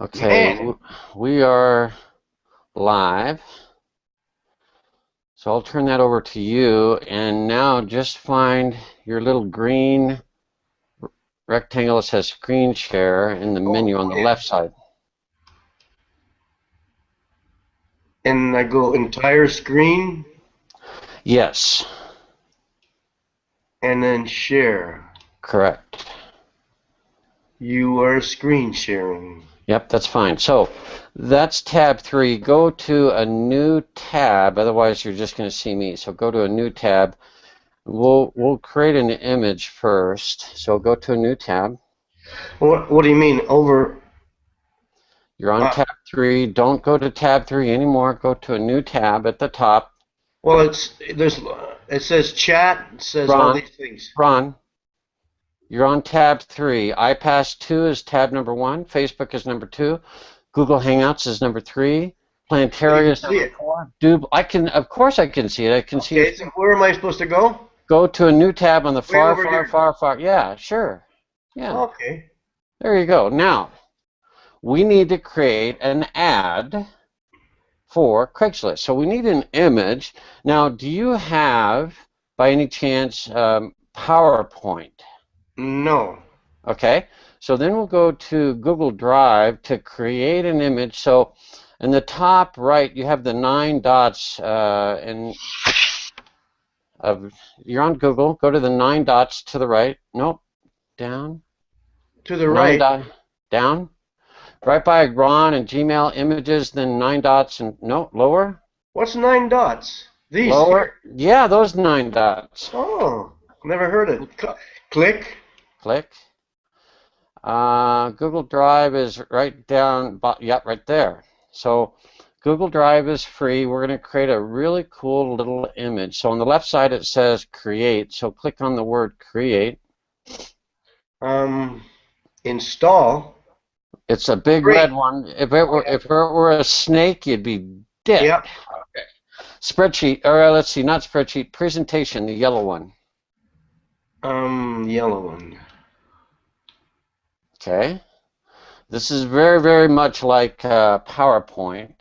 Okay, Man, we are live. So I'll turn that over to you. And now just find your little green rectangle that says screen share in the oh, menu on the yeah. left side. And I go entire screen Yes, and then share. correct. You are screen sharing. Yep, that's fine. So that's tab 3. Go to a new tab. Otherwise, you're just going to see me. So go to a new tab. We'll create an image first. So go to a new tab. What do you mean over? You're on Uh, tab 3. Don't go to tab 3 anymore. Go to a new tab at the top. well, it says chat. It says all Ron, these things. Ron, you're on tab 3. iPass 2 is tab number 1. Facebook is number 2. Google Hangouts is number 3. Can't Planetary even is see number it. 4. Of course I can see it. I can see your Okay, so screen. where am I supposed to go? Go to a new tab on the Way far, over far, here. far, far. Yeah, sure. Yeah, Okay. there you go. Now, we need to create an ad for Craigslist. So we need an image. Now, do you have, by any chance, PowerPoint? No. Okay, so then we'll go to Google Drive to create an image. So in the top right, you have the 9 dots, you're on Google. Go to the 9 dots to the right. Nope, down. To the 9 right. dot down. Right by Ron and Gmail images, then 9 dots and no, lower. What's 9 dots? These here. Lower. Yeah, those 9 dots. Oh, never heard it. Click. Click. Google Drive is right down, yep, right there. So Google Drive is free. We're going to create a really cool little image. So on the left side it says create. So click on the word create. Um, Install. It's a big Great. red one. Oh yeah. If it were a snake, you'd be dead. Yep. Spreadsheet, or let's see, not spreadsheet, presentation, the yellow one. Yellow one. Okay. This is very, very much like PowerPoint,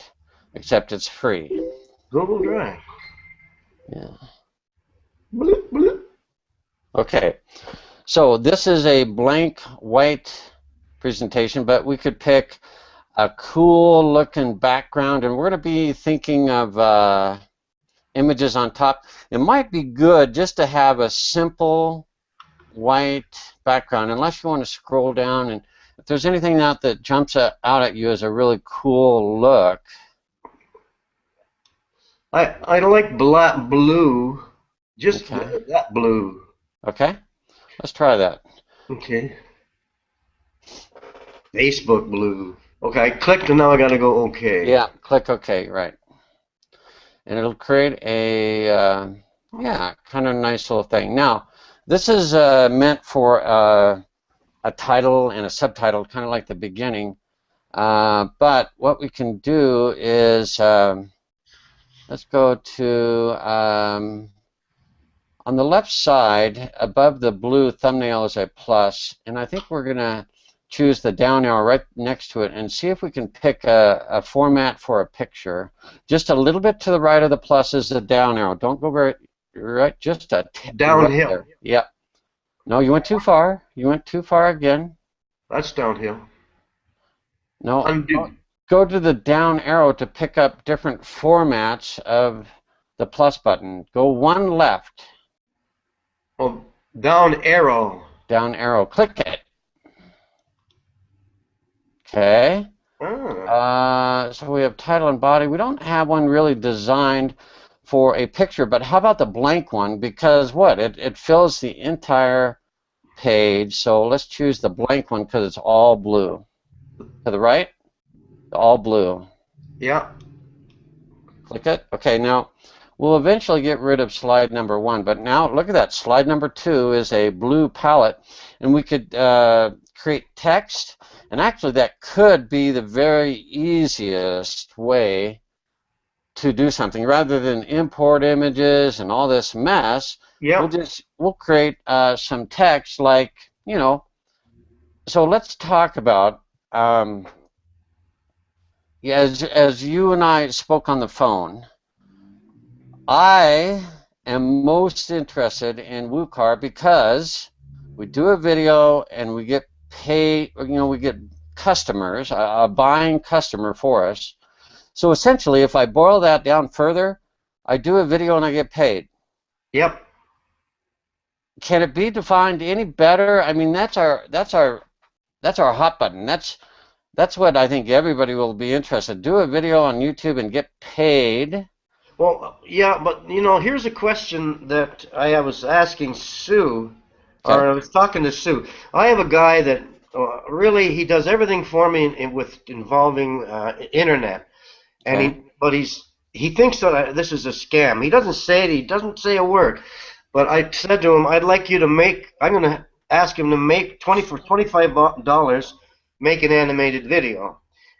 except it's free. Google Drive. Yeah. Bloop, bloop. Okay. So this is a blank white presentation, but we could pick a cool looking background, and we're going to be thinking of images on top. It might be good just to have a simple white background, unless you want to scroll down, and if there's anything out that jumps out at you as a really cool look. I like black blue. Just Okay. that blue. Okay. Let's try that. Okay. Facebook blue. Okay, I clicked and now I gotta go okay. Yeah. Click OK. Right. And it'll create yeah, kind of nice little thing. Now, this is meant for a title and a subtitle, kind of like the beginning. But what we can do is let's go to on the left side above the blue thumbnail is a plus, and I think we're going to choose the down arrow right next to it and see if we can pick a format for a picture. Just a little bit to the right of the plus is the down arrow. Don't go very right, just right Downhill. there. Yep. No, you went too far. You went too far again. That's downhill. No, Undo. go to the down arrow to pick up different formats of the plus button. Go one left, Oh, down arrow. down arrow. Click it. Okay. So we have title and body. We don't have one really designed for a picture, but how about the blank one? Because what? It fills the entire page. So let's choose the blank one because it's all blue. To the right, all blue. Yeah. Click it. Okay, now we'll eventually get rid of slide number 1, but now look at that. Slide number 2 is a blue palette, and we could create text, and actually that could be the very easiest way to do something. Rather than import images and all this mess, Yeah. we'll create some text like, you know, so let's talk about yeah, as you and I spoke on the phone, I am most interested in WUKAR because we do a video and we get paid, we get customers, a buying customer for us. So essentially, if I boil that down further, I do a video and I get paid. Yep. Can it be defined any better? I mean, that's our hot button. That's what I think everybody will be interested. Do a video on YouTube and get paid. Well, yeah, but here's a question that I was asking Sue, or Okay. I was talking to Sue. I have a guy that really he does everything for me with involving internet, and Okay. he thinks that this is a scam. He doesn't say it. He doesn't say a word. But I said to him, I'd like you to make. I'm going to ask him to make for $25, make an animated video.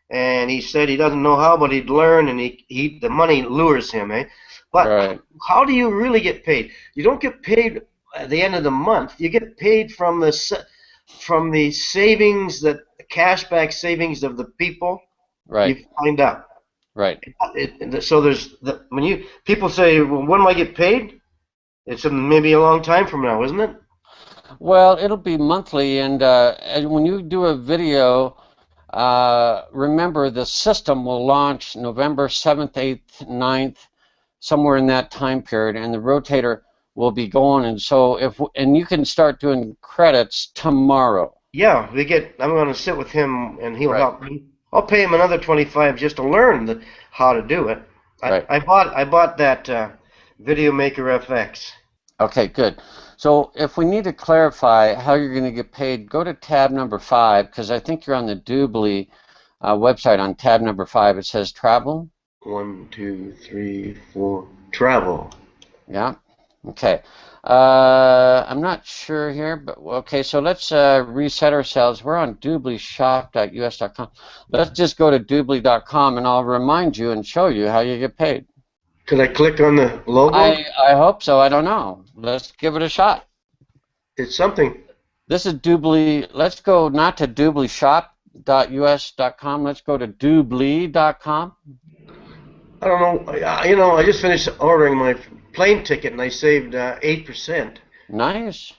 And he said he doesn't know how, but he'd learn, and the money lures him, eh? But Right. how do you really get paid? You don't get paid at the end of the month. You get paid from the savings, the cashback savings of the people Right. you find out. Right. So when people say, well, when do I get paid? It's maybe a long time from now, isn't it? Well, it'll be monthly, and when you do a video, remember the system will launch November 7th, 8th, 9th, somewhere in that time period, and the rotator will be going. And so and you can start doing credits tomorrow. Yeah, I'm going to sit with him, and he'll Right. help me. I'll pay him another 25 just to learn how to do it. Right. I bought that Video Maker FX. Okay, good. So if we need to clarify how you're going to get paid, go to tab number 5, because I think you're on the Doobly website on tab number 5. It says travel. 1, 2, 3, 4. Travel. Yeah. Okay. I'm not sure here, but okay. So let's reset ourselves. We're on dooblishop.us.com. Let's just go to doobly.com, and I'll remind you and show you how you get paid. Can I click on the logo? I hope so. I don't know. Let's give it a shot. It's something. This is Doobly. Let's go not to dooblishop.us.com. Let's go to doobly.com. I don't know. I just finished ordering my plane ticket, and I saved 8%. Nice.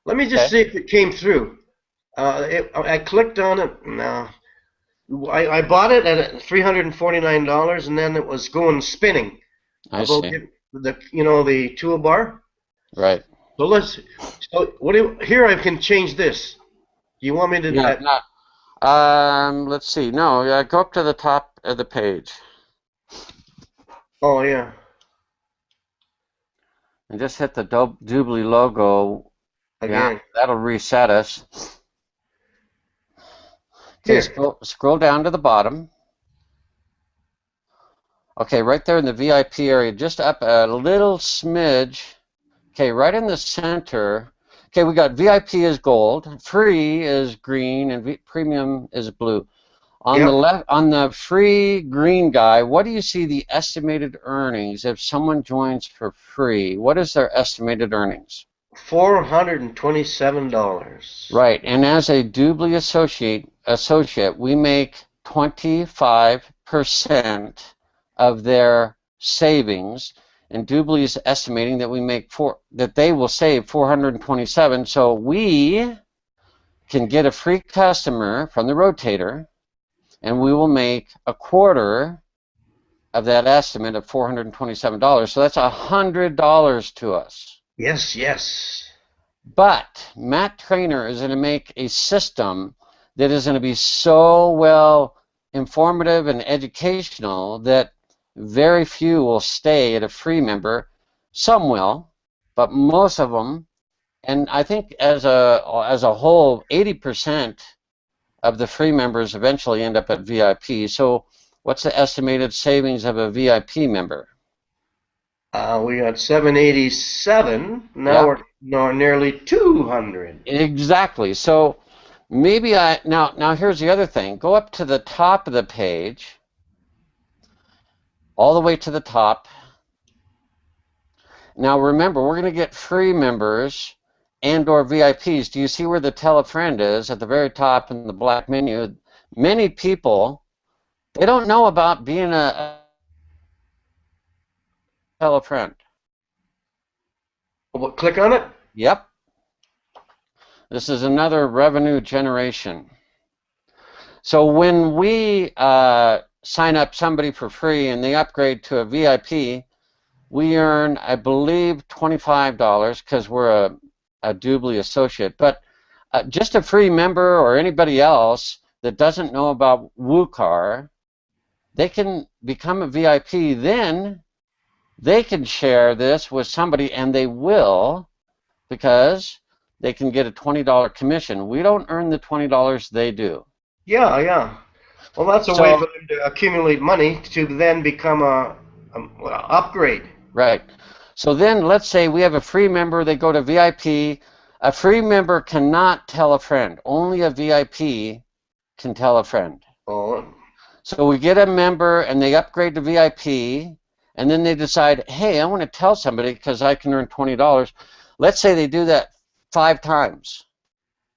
Let me just see if it came through. I clicked on it. No, I bought it at $349, and then it was going spinning. I see. The toolbar. Right. So here I can change this. Do you want me to? Yeah. Let's see. No, go up to the top of the page. Oh yeah. And just hit the Doobly logo. Again. Yeah, that'll reset us. Okay, scroll down to the bottom. Okay, right there in the VIP area, just up a little smidge. Okay, right in the center. Okay, we got VIP is gold, free is green, and premium is blue. On the left, on the free green guy, what do you see the estimated earnings if someone joins for free? What is their estimated earnings? $427. Right, and as a Doobly associate, we make 25% of their savings, and Doobly is estimating that they will save 427. So we can get a free customer from the rotator, and we will make a quarter of that estimate of $427. So that's $100 to us. Yes, yes. But Matt Trainer is going to make a system that is going to be so well informative and educational that very few will stay at a free member. Some will, but most of them, and I think as a whole, 80% of the free members eventually end up at VIP. So what's the estimated savings of a VIP member? We got 787. Now we're nearly 200. Exactly. So maybe now here's the other thing. Go up to the top of the page, all the way to the top. Now remember, we're going to get free members and or VIPs. Do you see where the tell a friend is at the very top in the black menu? Many people They don't know about being tell a friend. Well, click on it. Yep. This is another revenue generation. So when we sign up somebody for free and they upgrade to a VIP, we earn, I believe, $25 because we're a Doobly associate. But just a free member or anybody else that doesn't know about WUKAR, they can become a VIP. Then they can share this with somebody, and they will, because they can get a $20 commission. We don't earn the $20, they do. Yeah, yeah. Well, that's a way for So, them to accumulate money to then become well, upgrade. right. So then let's say we have a free member, they go to VIP. A free member cannot tell a friend. Only a VIP can tell a friend. Oh, So we get a member and they upgrade to VIP, and then they decide, hey, I want to tell somebody because I can earn $20. Let's say they do that 5 times.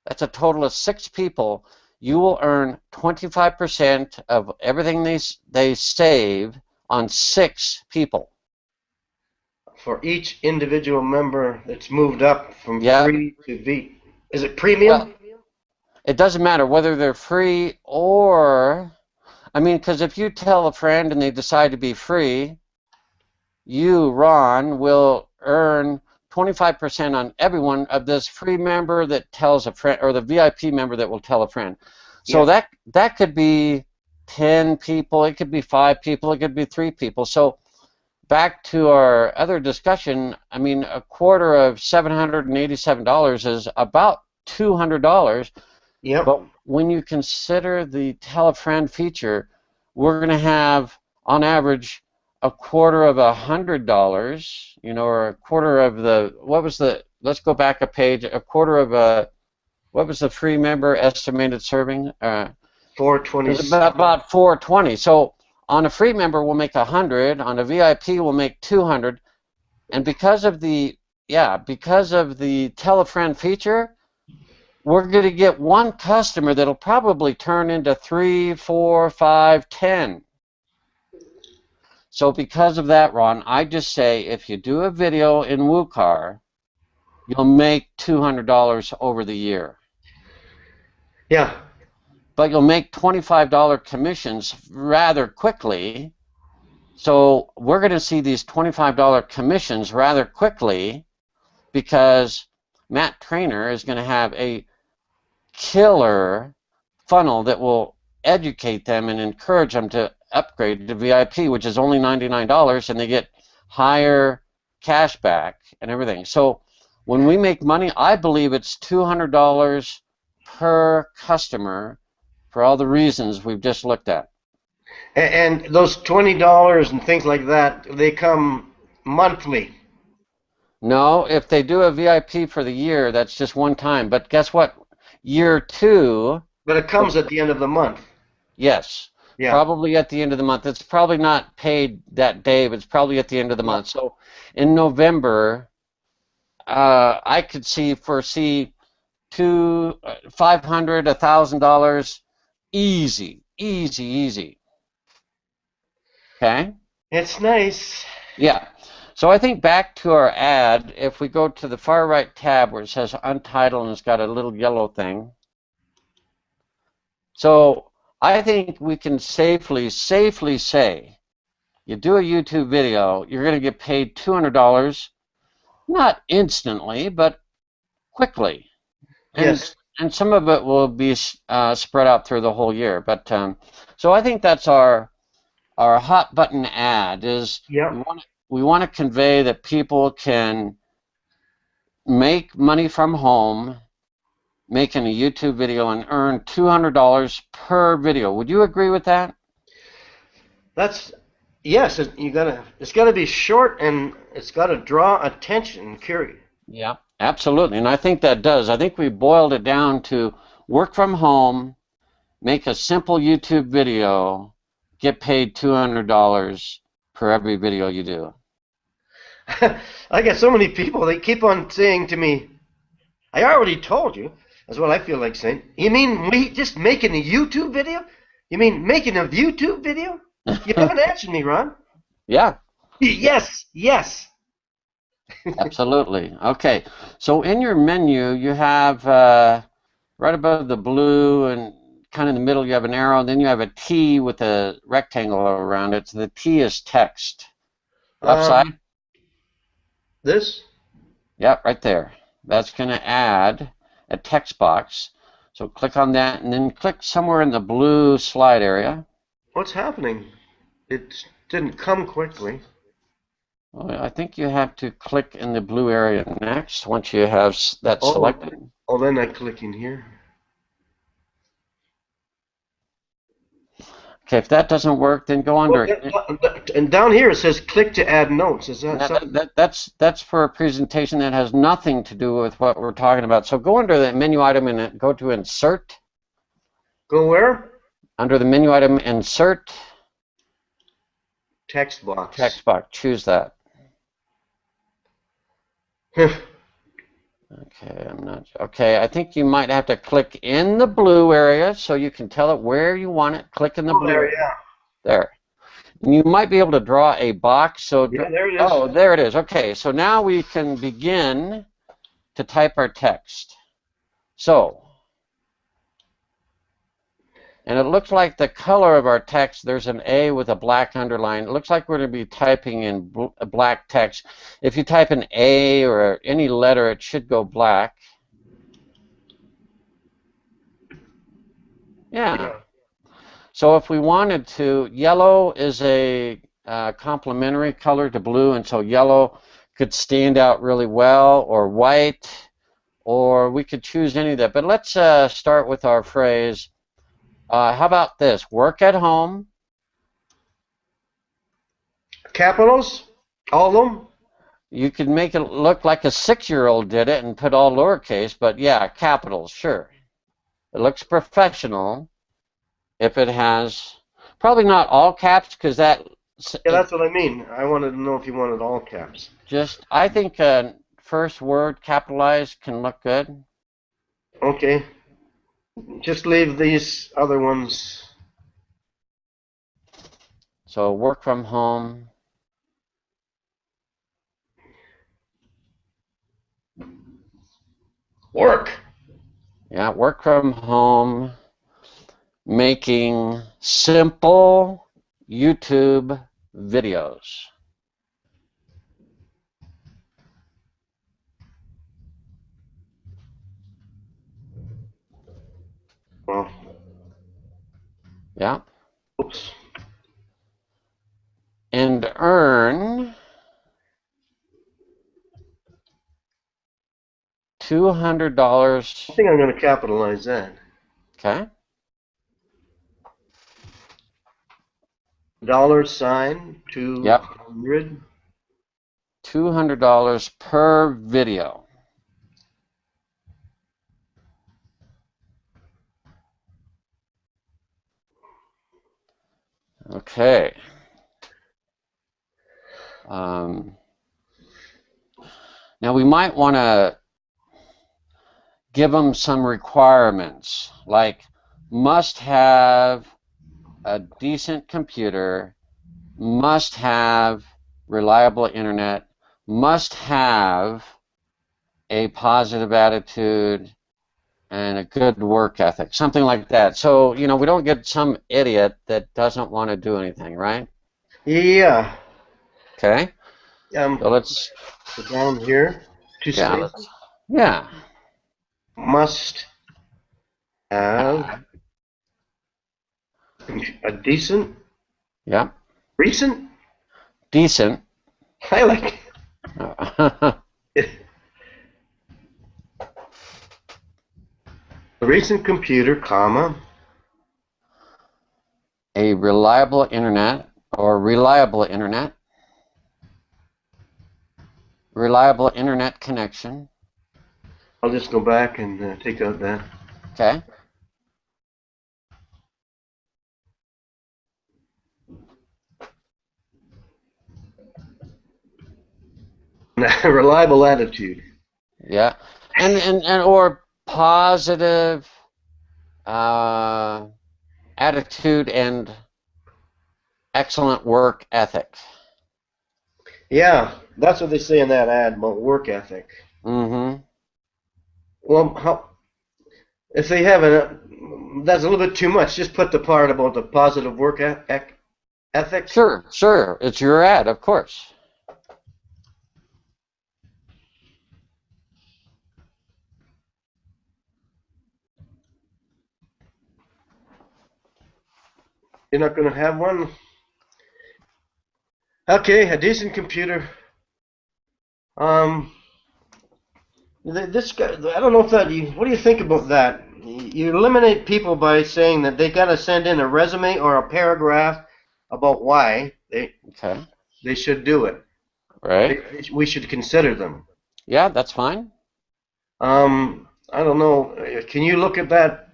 That's a total of 6 people. You will earn 25% of everything they save on 6 people. for each individual member that's moved up from Yeah. free to V. Is it premium? Well, it doesn't matter whether they're free or, I mean, because if you tell a friend and they decide to be free, you, Ron, will earn 25% on everyone of this free member that tells a friend, or the VIP member that will tell a friend. So Yeah. that could be 10 people, it could be 5 people, it could be 3 people. So back to our other discussion, I mean, a quarter of $787 is about $200. Yep. But when you consider the tell a friend feature, we're going to have, on average, a quarter of $100, or a quarter of let's go back a page, a quarter of what was the free member estimated serving? It 420. was about 420. So on a free member, we'll make 100. On a VIP, we'll make 200. And because of the tell a friend feature, we're going to get one customer that'll probably turn into 3, 4, 5, 10. So because of that, Ron, I just say if you do a video in WUKAR, you'll make $200 over the year. Yeah. But you'll make $25 commissions rather quickly. So we're going to see these $25 commissions rather quickly because Matt Trainer is going to have a killer funnel that will educate them and encourage them to upgrade to VIP, which is only $99, and they get higher cash back and everything. So when we make money, I believe it's $200 per customer for all the reasons we've just looked at. And those $20 and things like that, they come monthly. No, if they do a VIP for the year, that's just one time. But guess what? Year 2, But it comes at the end of the month. yes, Yeah. probably at the end of the month. It's probably not paid that day, but it's probably at the end of the month. So in November, I could foresee $500, $1,000, easy, easy, easy. Okay? It's nice. Yeah. So I think back to our ad, if we go to the far right tab where it says Untitled and it's got a little yellow thing. So I think we can safely say, you do a YouTube video, you're going to get paid $200, not instantly, but quickly. Yes. And some of it will be spread out through the whole year. But so I think that's our hot button ad is Yeah. we want to convey that people can make money from home making a YouTube video and earn $200 per video. Would you agree with that? That's yes. It's gotta be short and it's gotta draw attention and curiosity. Yeah, absolutely. And I think that does. I think we boiled it down to work from home, make a simple YouTube video, get paid $200 per every video you do. I get so many people. They keep on saying to me, "I already told you." That's what I feel like saying. You mean we just making a YouTube video? You mean making a YouTube video? You haven't answered me, Ron. Yeah, Yes, yes. absolutely. Okay, so in your menu, you have right above the blue and kind of in the middle, you have an arrow, and then you have a T with a rectangle around it. So the T is text. Left side? This? Yep, right there. That's going to add a text box. So click on that, and then click somewhere in the blue slide area. What's happening? It didn't come quickly. Well, I think you have to click in the blue area next once you have that selected. Oh, then I click in here. Okay, if that doesn't work, then go under it. And down here it says click to add notes. Is that something? That's for a presentation that has nothing to do with what we're talking about. So go under the menu item and go to Insert. Go where? Under the menu item, Insert. Text box. Text box. Choose that. Okay, okay, I think you might have to click in the blue area so you can tell it where you want it. Click in the blue area. Yeah. There. And you might be able to draw a box. So yeah, there it is. Oh, there it is. Okay, so now we can begin to type our text. So, and it looks like the color of our text, there's an A with a black underline. It looks like we're going to be typing in black text. If you type an A or any letter, it should go black. Yeah. So if we wanted to, yellow is a complementary color to blue, and so yellow could stand out really well, or white, or we could choose any of that. But let's start with our phrase. How about this? Work at home. Capitals? All of them? You could make it look like a 6-year-old did it and put all lowercase, but yeah, capitals, sure. It looks professional if it has, probably not all caps, because that... Yeah, that's what I mean. I wanted to know if you wanted all caps. Just, I think first word capitalized can look good. Okay. Just leave these other ones. So work from home. Work. Yeah, work from home, making simple YouTube videos. Well. Yeah. Oops. And earn $200. I think I'm going to capitalize that. Okay. $200. Yep. $200 per video. Okay. Now we might want to give them some requirements, like must have a decent computer, must have reliable internet, must have a positive attitude, and a good work ethic, something like that. So, you know, we don't get some idiot that doesn't want to do anything, right? Yeah. Okay. So let's go down here. Yeah. Must have a decent. Yeah. Recent. Decent. I like it. A recent computer, comma. A reliable internet or reliable internet. Reliable internet connection. I'll just go back and take out that. Okay. Reliable attitude. Yeah. And or positive attitude and excellent work ethic. Yeah, that's what they say in that ad about work ethic. Mm-hmm. Well, if they haven't, that's a little bit too much. Just put the part about the positive work ethic. Sure. It's your ad, of course. You're not going to have one? Okay, a decent computer. Um, this guy, I don't know if that. What do you think about that? You eliminate people by saying that they got to send in a resume or a paragraph about why they should do it. Right. We should consider them. Yeah, that's fine. I don't know. Can you look at that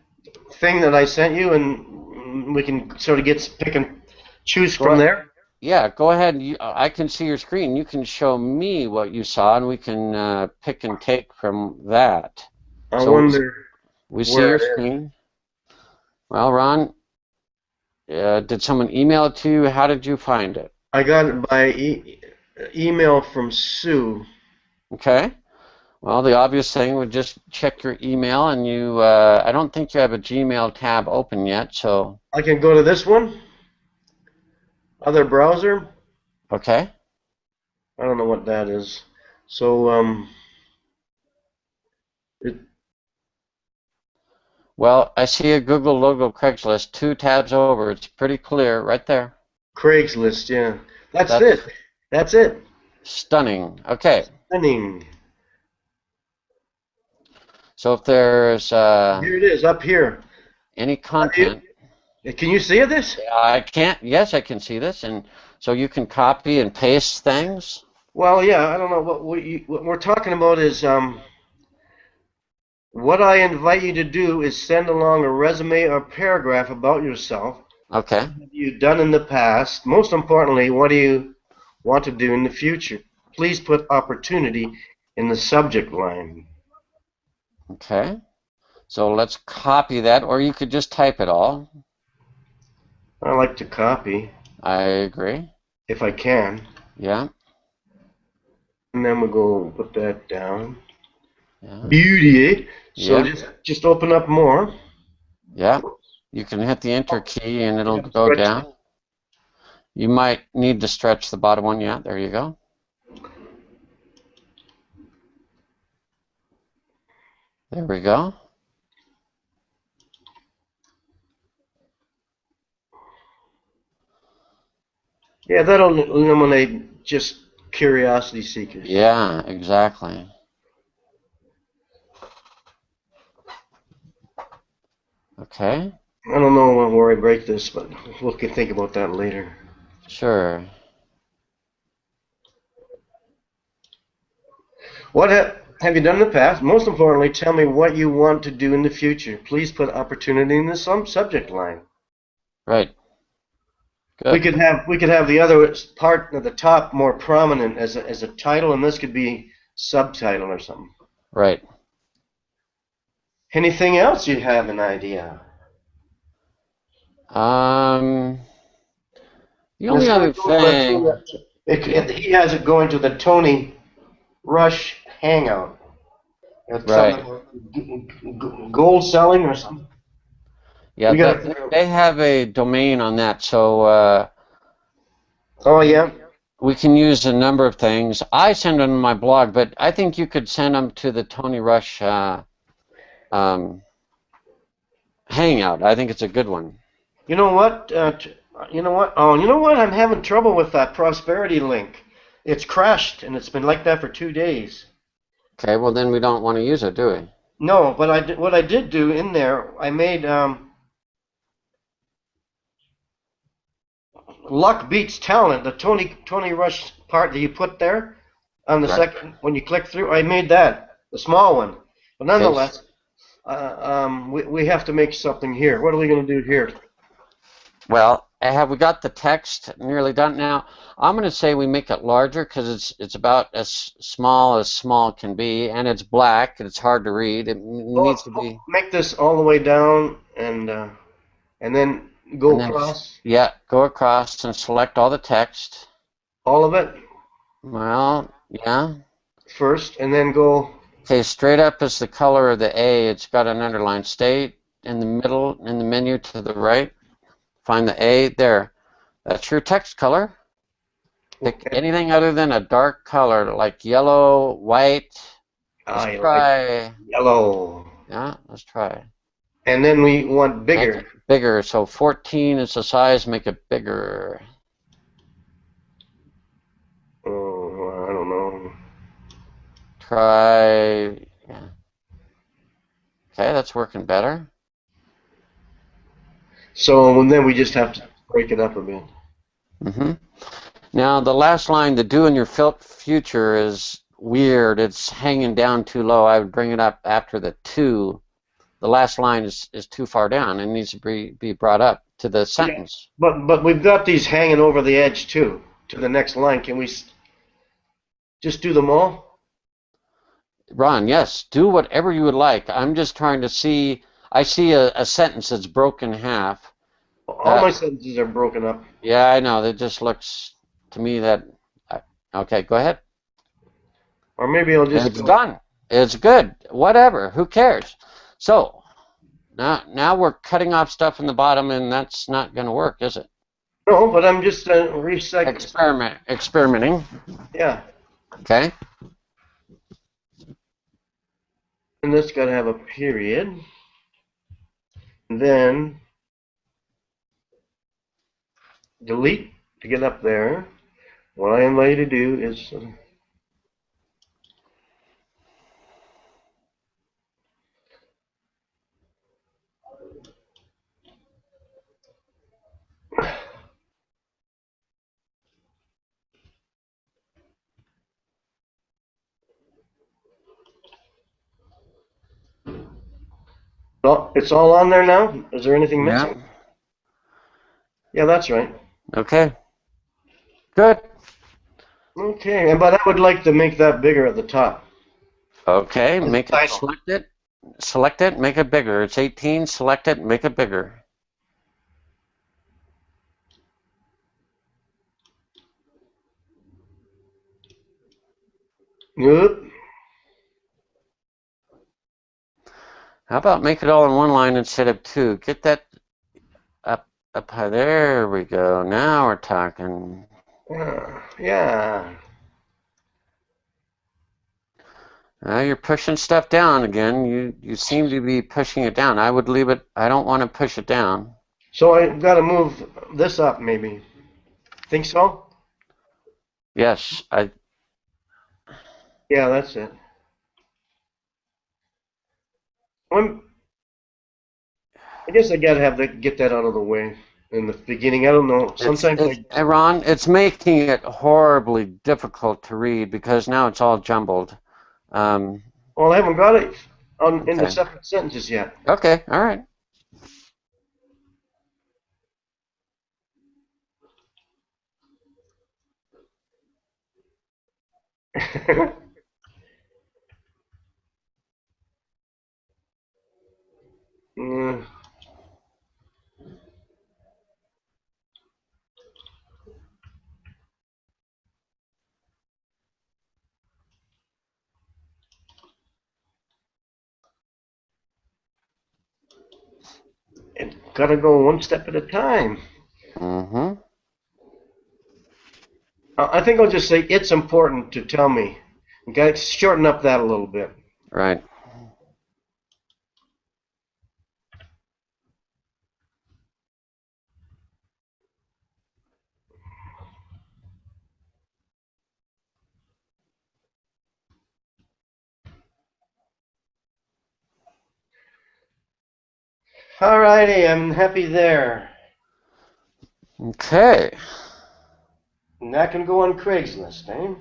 thing that I sent you, and we can sort of pick and choose from there? Yeah, go ahead. I can see your screen. You can show me what you saw, and we can pick and take from that. I wonder we see your screen. Well, Ron, did someone email it to you? How did you find it? I got it by email from Sue. Okay. Well, the obvious thing would just check your email, and I don't think you have a Gmail tab open yet, so. I can go to this one. Other browser. Okay. I don't know what that is. So, well, I see a Google logo, Craigslist, 2 tabs over. It's pretty clear right there. Craigslist, yeah. That's it. That's it. Stunning. Okay. Stunning. So if there's here it is, up here. Any content. Can you see this? I can't. Yes, I can see this, and so you can copy and paste things. Well, yeah. I don't know what we're talking about is what I invite you to do is send along a resume or paragraph about yourself. Okay. What have you done in the past? Most importantly, what do you want to do in the future? Please put opportunity in the subject line. Okay. So let's copy that, or you could just type it all. I like to copy. I agree. If I can. Yeah. And then we'll go put that down. Yeah. Beauty. So just open up more. Yeah. You can hit the enter key and it'll go down. You might need to stretch the bottom one. Yeah, there you go. There we go. Yeah, that'll eliminate just curiosity seekers. Yeah, exactly. Okay. I don't know where I break this, but we'll think about that later. Sure. What have you done in the past? Most importantly, tell me what you want to do in the future. Please put opportunity in the subject line. Right. Good. We could have the other part of the top more prominent as a title, and this could be subtitle or something. Right. Anything else you have an idea? The only other thing. He has it going to the Tony Rush Hangout. Right. Gold selling or something. Yeah, they have a domain on that, so. Oh yeah. We can use a number of things. I send them to my blog, but I think you could send them to the Tony Rush Hangout. I think it's a good one. You know what? You know what? Oh, you know what? I'm having trouble with that prosperity link. It's crashed, and it's been like that for 2 days. Okay, well then we don't want to use it, do we? No, but what I did do in there, I made luck beats talent. The Tony Rush part that you put there on the second when you click through, I made that the small one. But nonetheless, we have to make something here. What are we going to do here? Well, have we got the text nearly done now? I'm going to say we make it larger because it's about as small can be, and it's black and it's hard to read. It needs to be. Make this all the way down, and then Go And then, across yeah, go across and select all the text. all of it Well, yeah. first, and then go. Okay, straight up is the color of the A. It's got an underline. Stay in the middle in the menu to the right. Find the A there. That's your text color. Pick Okay. anything other than a dark color like yellow, white. Let's I like try. yellow. Yeah, let's try. And then we want Make bigger. it bigger. So 14 is the size. Make it bigger. Oh, I don't know. Try. Yeah. Okay, that's working better. So then we just have to break it up a bit. hmm Now the last line, the do in your future, is weird. It's hanging down too low. I would bring it up after the to. The last line is too far down. It needs to be brought up to the Yeah. sentence. But we've got these hanging over the edge too. To the next line. Can we just do them all? Ron, yes, do whatever you would like. I'm just trying to see. I see a sentence that's broken in half. All my sentences are broken up. Yeah, I know. That just looks to me that. Okay, go ahead. Or maybe I'll just It's go. done. It's good. Whatever. Who cares? So now we're cutting off stuff in the bottom, and that's not going to work, is it? No, but I'm just recycling. Experimenting. Yeah. Okay. And that's got to have a period. And then delete to get up there. What I invite you to do is oh, it's all on there now? Is there anything Yeah. missing? Yeah, that's right. Okay. Good. Okay, and but I would like to make that bigger at the top. Okay. As a Make it. title. Select it. Select it. Make it bigger. It's 18. Select it. Make it bigger. Yep. How about make it all in one line instead of two? Get that up high. There we go. Now we're talking. Yeah. Now you're pushing stuff down again. You seem to be pushing it down. I would leave it. I don't want to push it down. So I've got to move this up, maybe. Think so? Yes. Yeah, that's it. I'm, I guess I got to get that out of the way in the beginning. I don't know. Sometimes Ron, it's making it horribly difficult to read because now it's all jumbled. well, I haven't got it in the Okay. separate sentences yet. Okay. All right. Mm, it got to go one step at a time. Mm-hmm. I think I'll just say it's important to tell me. Okay, shorten up that a little bit. Right. All righty, I'm happy there. Okay. And that can go on Craigslist, eh?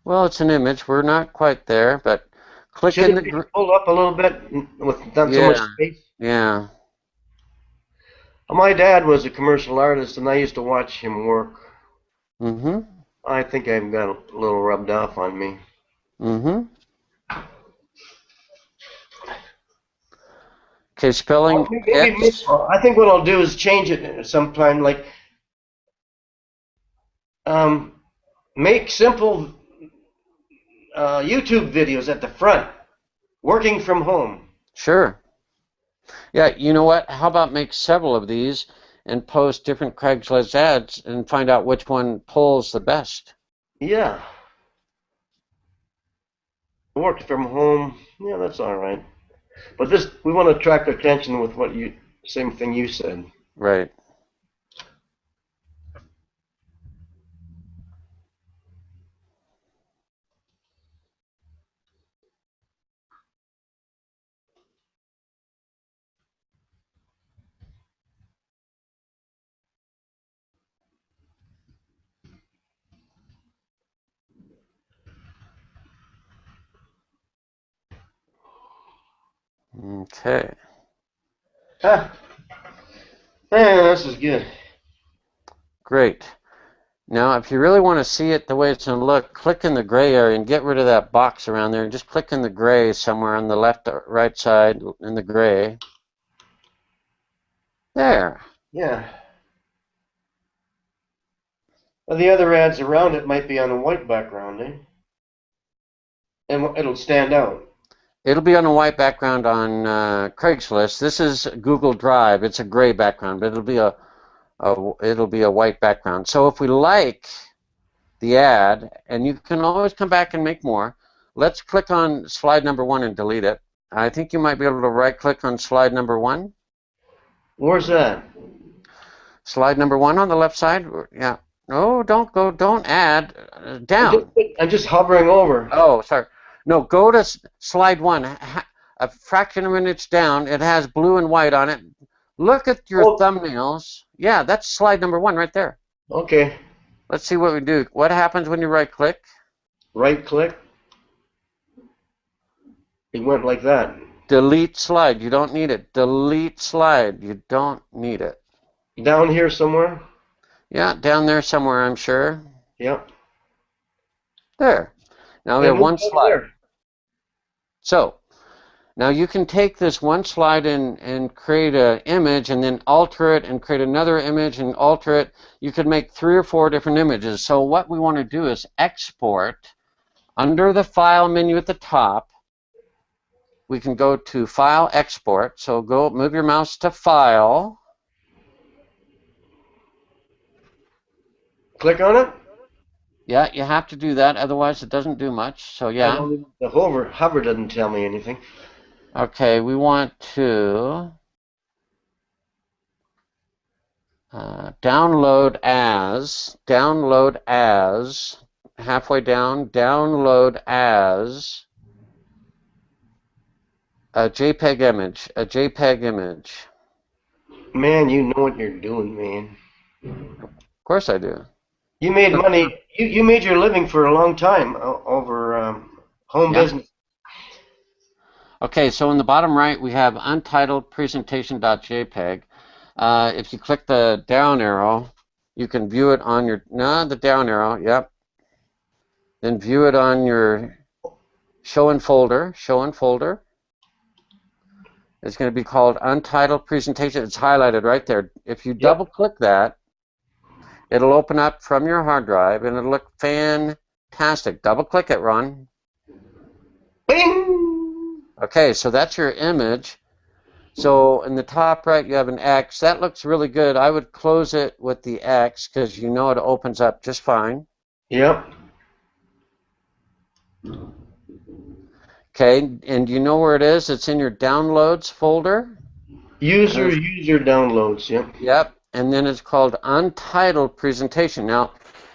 Well, it's an image. We're not quite there, but click Should in it be pulled up a little bit with not so much yeah. space? Yeah. My dad was a commercial artist, and I used to watch him work. Mm-hmm. I think I've got a little rubbed off on me. Mm-hmm. Okay, spelling Maybe X. I think what I'll do is change it sometime. Like um, make simple YouTube videos at the front, working from home. Sure. Yeah, you know what? How about make several of these and post different Craigslist ads and find out which one pulls the best? Yeah, work from home. Yeah, that's all right. But this, we want to attract attention with what you, same thing you said. Right. Okay. Ah, man, this is good. Great. Now, if you really want to see it the way it's going to look, click in the gray area and get rid of that box around there and just click in the gray somewhere on the left or right side in the gray. There. Yeah. Well, the other ads around it might be on a white background, eh? And it'll stand out. It'll be on a white background on Craigslist. This is Google Drive. It's a gray background, but it'll be a white background. So if we like the ad, and you can always come back and make more, let's click on slide number 1 and delete it. I think you might be able to right-click on slide number 1. Where's that? Slide number 1 on the left side. Yeah. No, don't add. Down. I'm just hovering over. Oh, sorry. No, go to slide 1. A fraction of an inch down. It has blue and white on it. Look at your thumbnails. Yeah, that's slide number 1 right there. Okay. Let's see what we do. What happens when you right-click? Right-click. It went like that. Delete slide. You don't need it. Delete slide. You don't need it. Down here somewhere? Yeah, down there somewhere, I'm sure. Yep. There. Now we have one slide. There. So, now you can take this one slide and create an image and then alter it and create another image and alter it. You could make 3 or 4 different images. So what we want to do is export under the File menu at the top. We can go to File, Export. So go move your mouse to File. Click on it? Yeah, you have to do that, otherwise it doesn't do much. So yeah. The hover doesn't tell me anything. Okay, we want to download as, halfway down, download as a JPEG image, Man, you know what you're doing, man. Of course I do. You made money. You made your living for a long time over home business. Okay, so in the bottom right we have untitled presentation.jpg. If you click the down arrow, you can view it on your, the down arrow, yep. Then view it on your show and folder. It's going to be called untitled presentation. It's highlighted right there. If you double click that, it'll open up from your hard drive and it'll look fantastic. Double click it, Ron. Bing! Okay, so that's your image. So in the top right you have an X. That looks really good. I would close it with the X because you know it opens up just fine. Yep. Okay, and you know where it is? It's in your downloads folder. User downloads, yep. Yep, and then it's called Untitled Presentation. Now,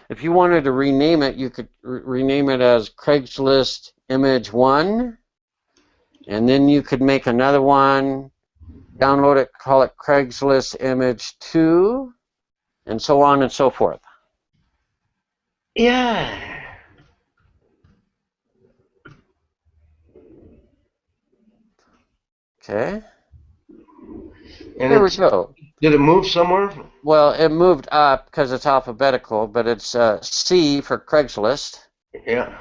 if you wanted to rename it, you could rename it as Craigslist Image 1, and then you could make another one, download it, call it Craigslist Image 2, and so on and so forth. Yeah. Okay. And there we go. Did it move somewhere? Well, it moved up because it's alphabetical, but it's C for Craigslist. Yeah.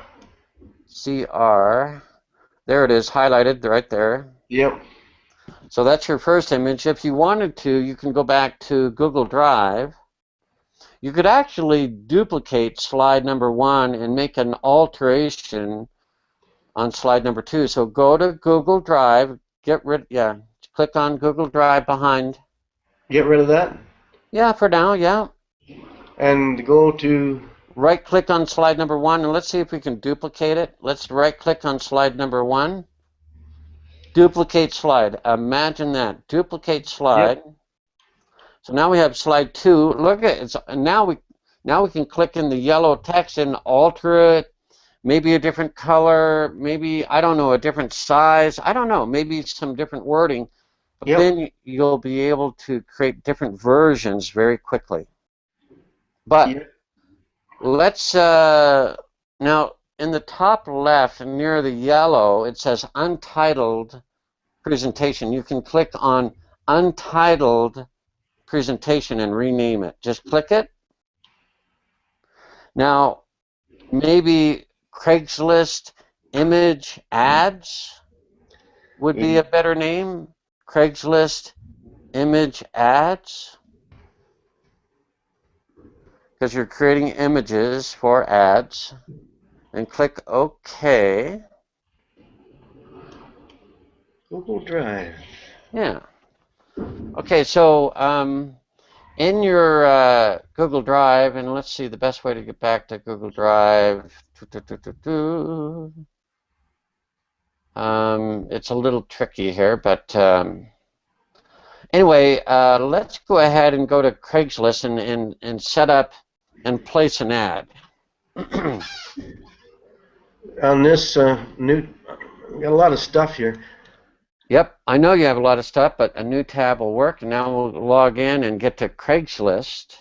CR. There it is, highlighted right there. Yep. So that's your first image. If you wanted to, you can go back to Google Drive. You could actually duplicate slide number 1 and make an alteration on slide number 2. So go to Google Drive, click on Google Drive behind. Get rid of that? Yeah, for now, yeah. And go to... Right-click on slide number 1, and let's see if we can duplicate it. Let's right-click on slide number 1. Duplicate slide. Imagine that. Duplicate slide. Yep. So now we have slide 2. Look at it. Now we can click in the yellow text and alter it. Maybe a different color. Maybe, I don't know, a different size. I don't know. Maybe some different wording. But yep. Then you'll be able to create different versions very quickly. But yep. Let's now in the top left near the yellow it says Untitled Presentation. You can click on Untitled Presentation and rename it. Just click it. Now maybe Craigslist Image Ads would be a better name. Craigslist Image Ads. Because you're creating images for ads, and click OK. Google Drive. Yeah. Okay, so in your Google Drive, and let's see the best way to get back to Google Drive. It's a little tricky here, but anyway, let's go ahead and go to Craigslist and set up and place an ad. On this new, got a lot of stuff here. Yep, I know you have a lot of stuff, but a new tab will work. And now we'll log in and get to Craigslist.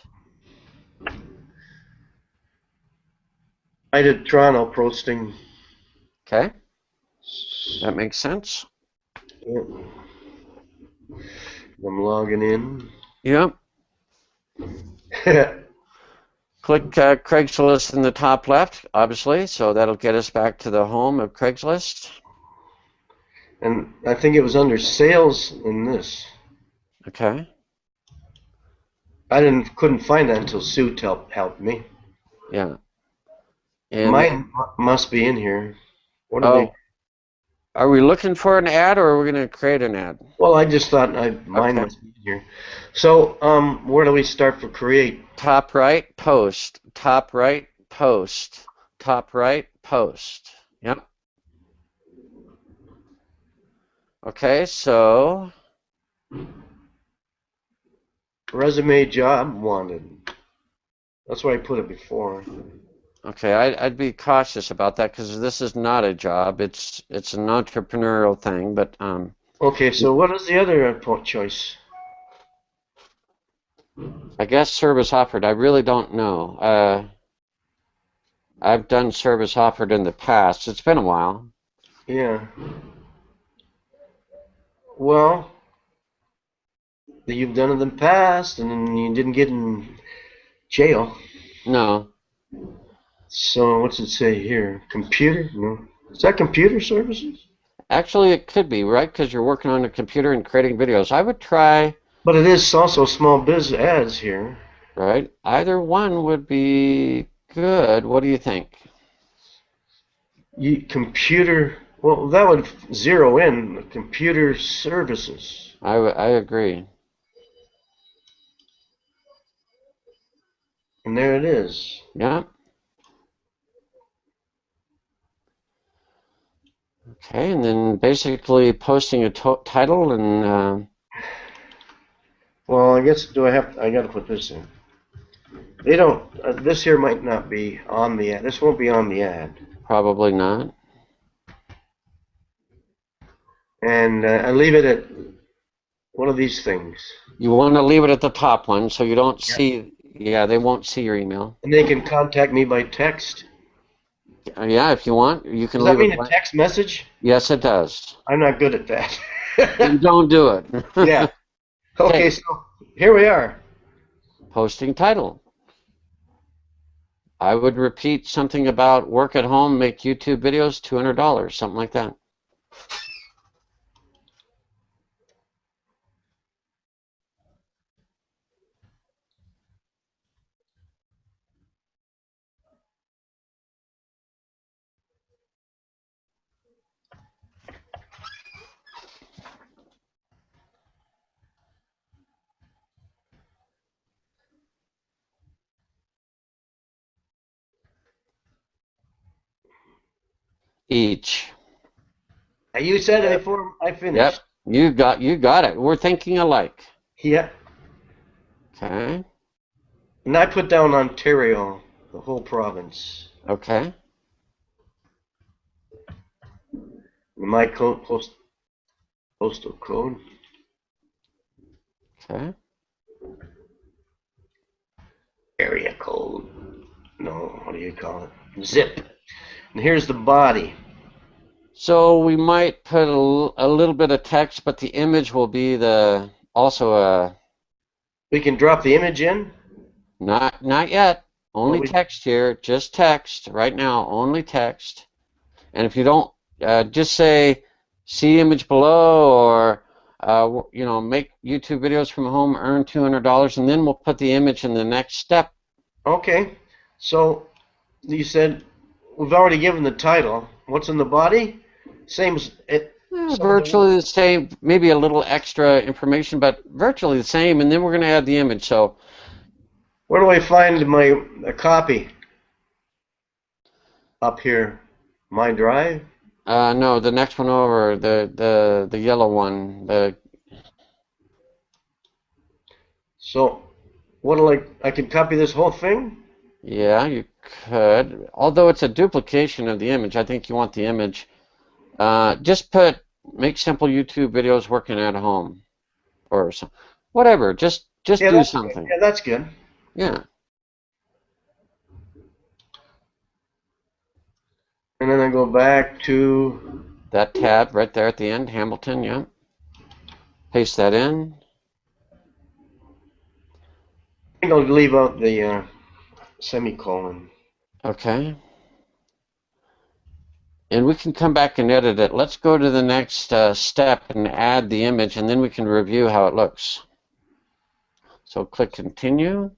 I did Toronto posting. Okay, that makes sense. Yep. I'm logging in. Yep. Click Craigslist in the top left, obviously, so that'll get us back to the home of Craigslist. And I think it was under sales in this. Okay. I couldn't find that until Sue helped me. Yeah. And mine must be in here. What are they? Are we looking for an ad, or are we going to create an ad? Well, I just thought mine must be here. So, where do we start for create? Top right, post. Top right, post. Top right, post. Yep. Okay, so resume job wanted. That's where I put it before. Okay, I'd be cautious about that because this is not a job. It's an entrepreneurial thing, but Okay, so what is the other choice? I guess service offered. I really don't know. I've done service offered in the past. It's been a while. Yeah. Well, you've done it in the past, and you didn't get in jail. No. So what's it say here? Computer? No. Is that computer services? Actually, it could be, right? Because you're working on a computer and creating videos. I would try. But it is also small biz ads here. Right. Either one would be good. What do you think? Computer. Well, that would zero in the computer services. I agree. And there it is. Yeah. Okay, and then basically posting a title and. Well, I guess I got to put this in. They don't. This here might not be on the ad. This won't be on the ad. Probably not. And I leave it at one of these things. You want to leave it at the top one so you don't see. Yeah, they won't see your email. And they can contact me by text. Yeah, if you want, you can. Does that mean a text message? Yes, it does. I'm not good at that. Then don't do it. Yeah. Okay, so here we are. Posting title. I would repeat something about work at home, make YouTube videos, $200, something like that. each. You said it before I Yep. finished. You got it. We're thinking alike. Yeah. Okay. And I put down Ontario, the whole province. Okay. My postal code. Okay. Area code. No, what do you call it? Zip. And here's the body. So we might put a little bit of text, but the image will be also a We can drop the image in. not yet. What Only we text here. Just text right now. Only text. And if you don't, just say see image below, or make YouTube videos from home, earn $200, and then we'll put the image in the next step. Okay. So you said we've already given the title. What's in the body? Same as it. Some of the. Virtually the same, maybe a little extra information, but virtually the same. And then we're going to add the image. So Where do I find a copy? Up here. My drive. no, the next one over, the yellow one. So what do I can copy this whole thing? Yeah, you could. Although it's a duplication of the image, I think you want the image. Just make simple YouTube videos working at home, or whatever. Just Yeah, do that's good. something. Yeah, that's good. Yeah. And then I go back to. That tab right there at the end, Hamilton. Yeah. Paste that in. I think I'll leave out the semicolon. Okay. And we can come back and edit it. Let's go to the next step and add the image, and then we can review how it looks. So click continue.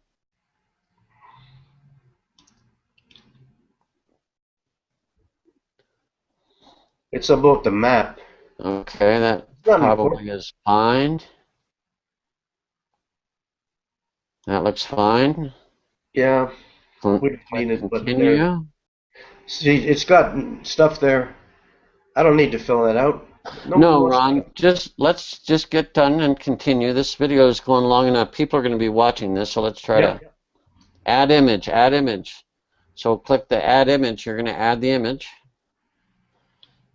It's about the map. Okay, that Not probably important. is fine. That looks fine. Yeah, we don't Click need it, but there. continue. See, it's got stuff there. I don't need to fill that out. Nobody No, wants to. Ron, let's just get done and continue. This video is going long enough. People are going to be watching this, so let's try Yeah. to add image, add image. So click the add image. You're going to add the image.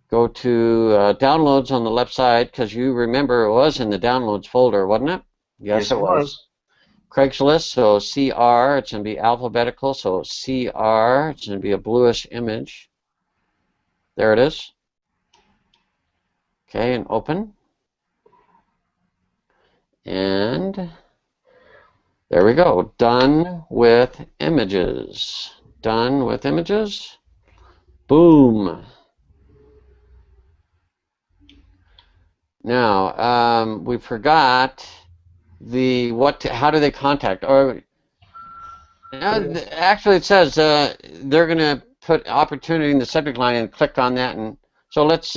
Go to downloads on the left side, because you remember it was in the downloads folder, wasn't it? Yes, Yes, it it was. was. Craigslist, so CR, it's going to be alphabetical, so CR, it's going to be a bluish image. There it is. Okay, and open. And there we go. Done with images. Done with images. Boom. Now, we forgot how do they contact? Or actually, it says they're going to put opportunity in the subject line and click on that, and so let's.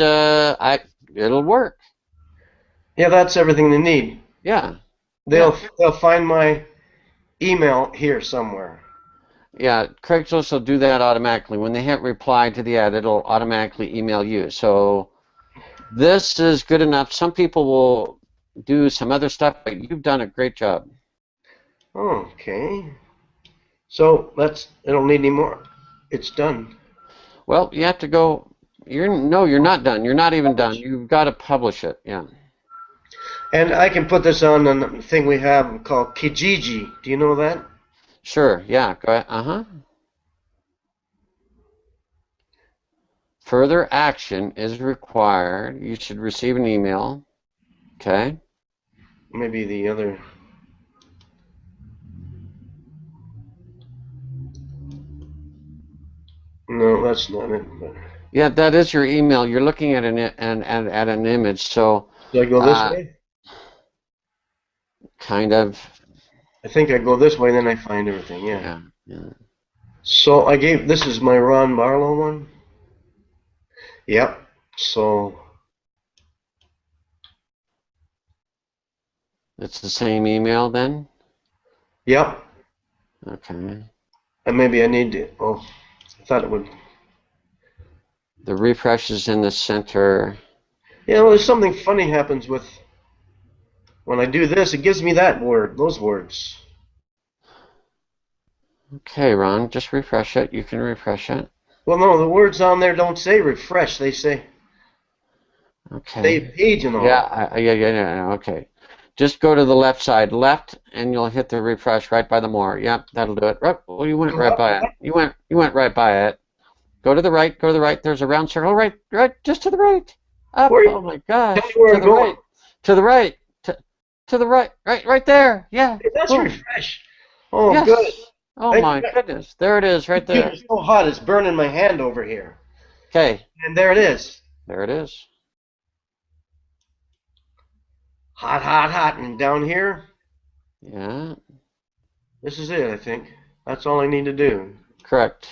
It'll work. Yeah, that's everything they need. Yeah. They'll find my email here somewhere. Yeah, Craigslist will do that automatically. When they hit reply to the ad, it'll automatically email you. So this is good enough. Some people will do some other stuff, but you've done a great job. Okay. So I don't need any more. It's done. Well, you have to go. You're not done. You're not even done. You've got to publish it. Yeah. And I can put this on the thing we have called Kijiji. Do you know that? Sure. Yeah. Go ahead. Uh-huh. Further action is required. You should receive an email. Okay. Maybe the other. No, that's not it. But. Yeah, that is your email. You're looking at an image. So Do I go this way? kind of. I think I go this way, then I find everything. Yeah. Yeah. Yeah. So this is my Ron Barlow one. Yep. So. It's the same email then? Yep. Okay. And maybe I need to. Oh, I thought it would. The refresh is in the center. Yeah, well, there's something funny happens with when I do this. It gives me that word, those words. Okay, Ron, just refresh it. You can refresh it. Well, no, the words on there don't say refresh. They say Okay. save page and all. Yeah. Okay. Just go to the left side, left, and you'll hit the refresh right by the more. Yep, that'll do it. Right, well, you went right by it. You went right by it. Go to the right. Go to the right. There's a round circle. Right, just to the right. Up. Where? Oh my Tell me gosh. where To I'm the going. right. To the right. To the right. Right there. Yeah. Hey, that's Boom. refresh. Oh, good. Yes. Oh Thank my you. goodness. There it is, The right there. computer's so hot, it's burning my hand over here. Okay. And there it is. There it is. Hot, hot, hot. And down here, Yeah. this is it, I think. That's all I need to do. Correct.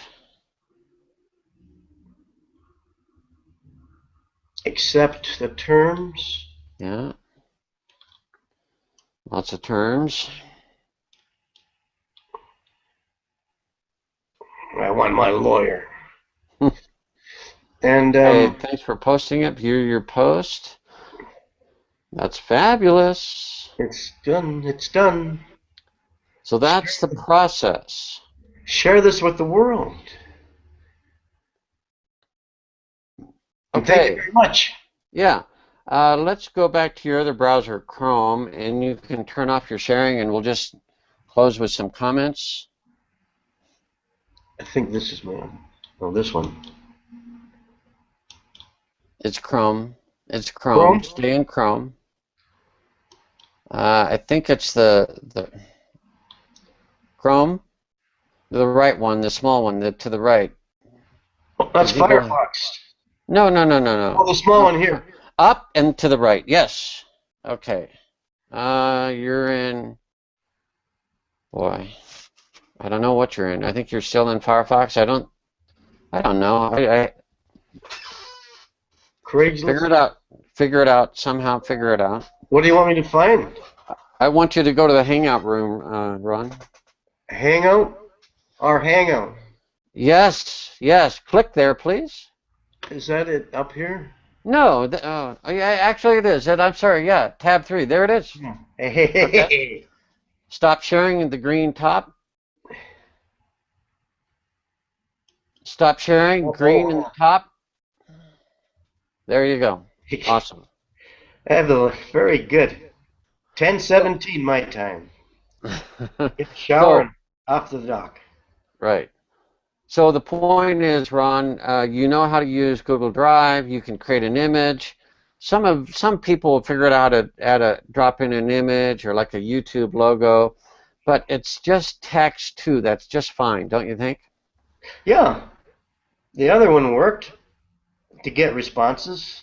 Accept the terms. Yeah. Lots of terms. I want my lawyer. And Hey, thanks for posting it. View your post. That's fabulous. it's done. It's done. So that's the process. Share this with the world. And thank you Okay. very much. Yeah. Let's go back to your other browser, Chrome, and you can turn off your sharing, and we'll just close with some comments. I think this is one. Oh, this one. It's Chrome. It's Chrome. Chrome? Stay in Chrome. I think it's the Chrome, the right one, the small one, to the right. Oh, that's Firefox. No. Oh, the small one here. Up and to the right. Yes. Okay. You're in. Boy, I don't know what you're in. I think you're still in Firefox. I don't know. I Craigslist. Figure it out somehow. Figure it out. What do you want me to find? I want you to go to the Hangout room, Ron. Hangout? Our Hangout. Yes. Click there, please. Is that it up here? No. Yeah, actually it is. I'm sorry. Yeah, tab 3. There it is. Hey. Okay. Stop sharing in the green top. Stop sharing, green in the top. There you go. Awesome. Very good. 10:17 my time. Get showering off the dock. Right. So the point is, Ron, you know how to use Google Drive. You can create an image. Some people will figure it out drop in an image or like a YouTube logo, but it's just text too. That's just fine, don't you think? Yeah. The other one worked to get responses.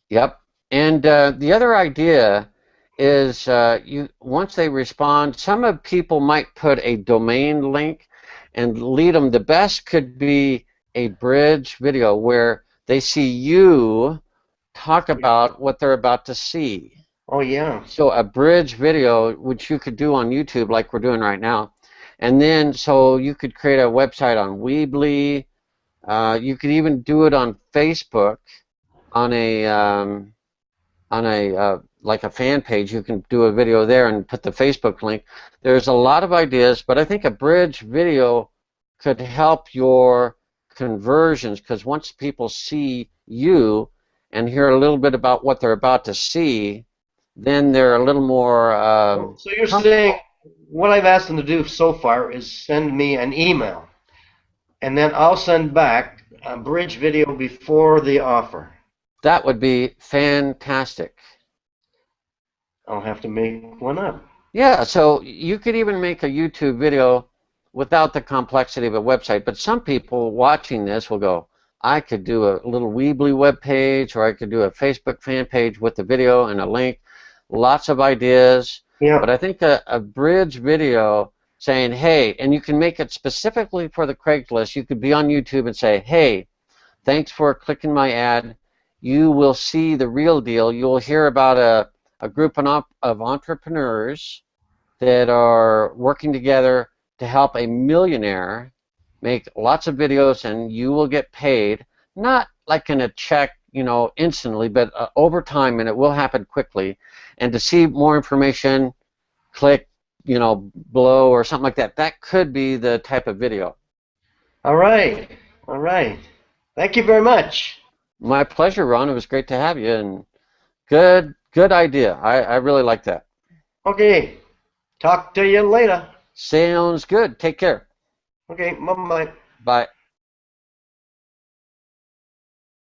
Yep. And the other idea is once they respond, some people might put a domain link and lead them. The best could be a bridge video where they see you talk about what they're about to see. Oh, yeah. So a bridge video, which you could do on YouTube like we're doing right now. And then so you could create a website on Weebly. You could even do it on Facebook on a like a fan page. You can do a video there and put the Facebook link. There's a lot of ideas, but I think a bridge video could help your conversions, because once people see you and hear a little bit about what they're about to see, then they're a little more so you're saying what I've asked them to do so far is send me an email, and then I'll send back a bridge video before the offer. That would be fantastic. I'll have to make one up. Yeah, so you could even make a YouTube video without the complexity of a website, but some people watching this will go, I could do a little Weebly web page, or I could do a Facebook fan page with the video and a link. Lots of ideas. Yeah. But I think a bridge video saying, hey, and you can make it specifically for the Craigslist. You could be on YouTube and say, hey, thanks for clicking my ad. You will see the real deal. You'll hear about a group of entrepreneurs that are working together to help a millionaire make lots of videos, and you will get paid, not like in a check, you know, instantly, but over time, and it will happen quickly. And to see more information, click, you know, below or something like that. That could be the type of video. All right. All right. Thank you very much. My pleasure, Ron. It was great to have you, and good idea. I really like that. Okay. Talk to you later. Sounds good. Take care. Okay. Bye-bye. Bye.